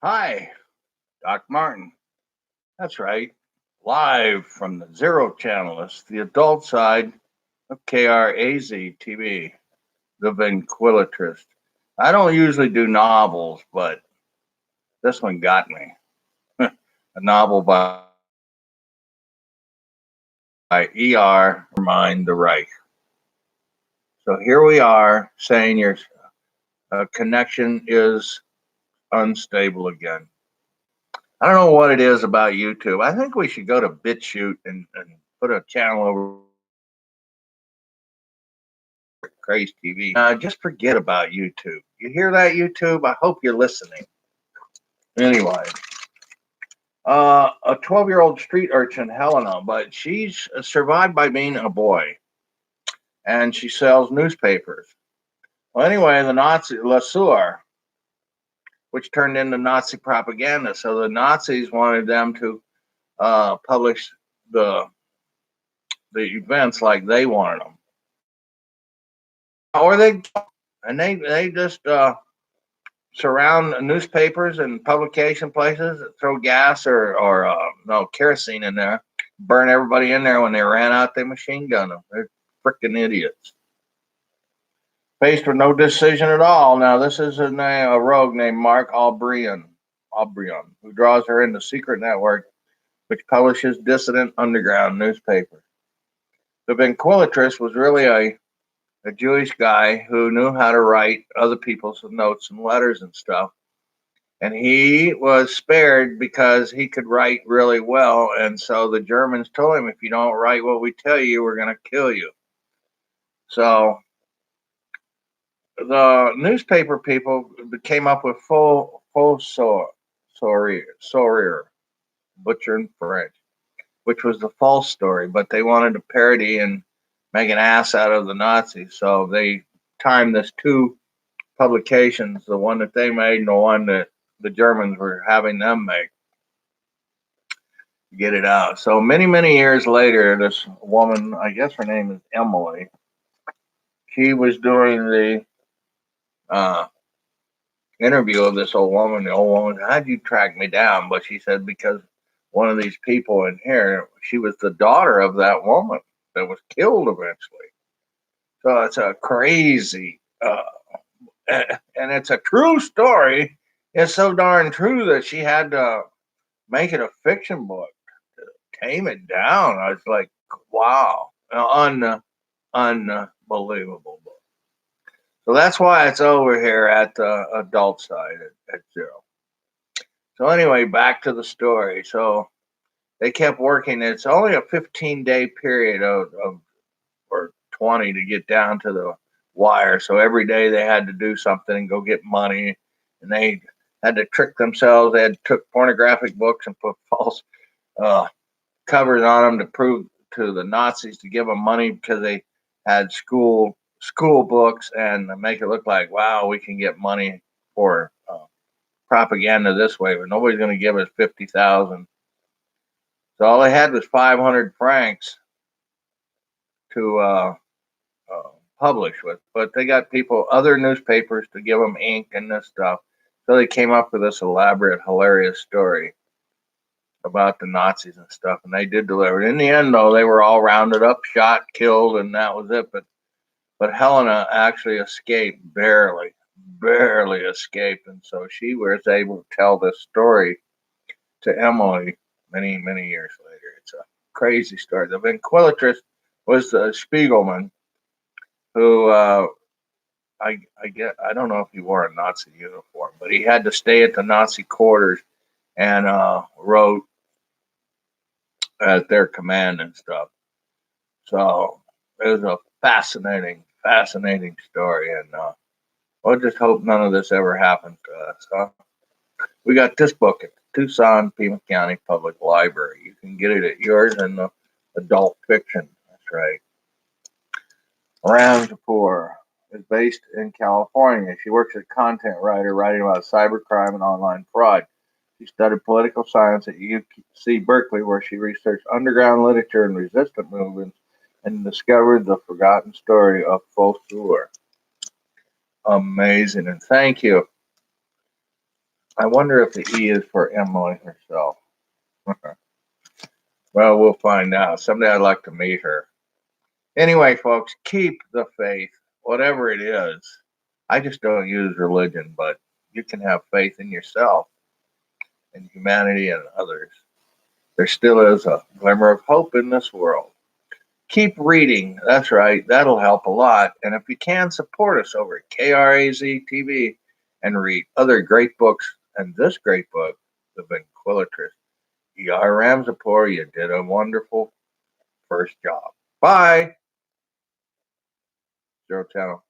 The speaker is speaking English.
Hi, Doc Martin. That's right. Live from the Zero Channel. It's the adult side of KRAZ TV, The Ventriloquist. I don't usually do novels, but this one got me. A novel by E.R. Mind the Reich. So here we are saying your connection is unstable again. I don't know what it is about YouTube. I think we should go to BitChute and put a channel over Craze TV. Just forget about YouTube. You hear that, YouTube? I hope you're listening. Anyway, a 12-year-old street urchin, Helena, but she's survived by being a boy, and she sells newspapers. Well, anyway, the Nazi Lasur, which turned into Nazi propaganda. So the Nazis wanted them to publish the events like they wanted them, or they just surround newspapers and publication places, throw gas or no kerosene in there, burn everybody in there when they ran out. They machine gun them. They're freaking idiots. Faced with no decision at all. Now this is a rogue named Mark Albrion, who draws her into secret network which publishes dissident underground newspapers. The ventriloquist was really a Jewish guy who knew how to write other people's notes and letters and stuff. And he was spared because he could write really well. And so the Germans told him, if you don't write what we tell you, we're going to kill you. So the newspaper people came up with full Sorir, butcher in French, which was the false story, but they wanted to parody and make an ass out of the Nazis. So they timed this two publications, the one that they made and the one that the Germans were having them make, get it out. So many years later, this woman, I guess her name is Emily, she was doing the interview of this old woman. The old woman, how'd you track me down? But she said, because one of these people in here, she was the daughter of that woman that was killed eventually. So it's a crazy, and it's a true story. It's so darn true that she had to make it a fiction book to tame it down. I was like, wow, unbelievable book. So that's why it's over here at the adult side at Zero. So anyway, back to the story. So they kept working. It's only a 15-day period of or 20 to get down to the wire. So every day they had to do something and go get money, and they had to trick themselves. They had took pornographic books and put false covers on them to prove to the Nazis to give them money because they had school books and make it look like, wow, we can get money for propaganda this way, but nobody's going to give us 50,000. So all they had was 500 francs to publish with, but they got other newspapers to give them ink and this stuff. So they came up with this elaborate, hilarious story about the Nazis and stuff, and they did deliver. In the end, though, they were all rounded up, shot, killed, and that was it. But Helena actually escaped, barely escaped, and so she was able to tell this story to Emily many years later. It's a crazy story. The ventriloquist was the Spiegelman, who I don't know if he wore a Nazi uniform, but he had to stay at the Nazi quarters and wrote at their command and stuff. So it was a fascinating story, and we'll just hope none of this ever happens to us. Huh? We got this book at the Tucson Pima County Public Library. You can get it at yours in the adult fiction. That's right. Ramzipoor is based in California. She works as a content writer, writing about cybercrime and online fraud. She studied political science at UC Berkeley, where she researched underground literature and resistance movements and discovered the forgotten story of Fosur. Amazing, and thank you I wonder if the E is for Emily herself. Well, we'll find out. Someday I'd like to meet her. Anyway, folks, keep the faith, whatever it is. I just don't use religion, but you can have faith in yourself and humanity and others. There still is a glimmer of hope in this world. Keep reading. That's right. That'll help a lot. And if you can, support us over at KRAZ TV and read other great books. And this great book, The Ventriloquist. E.R. Ramzipoor, you did a wonderful first job. Bye. Zero Channel.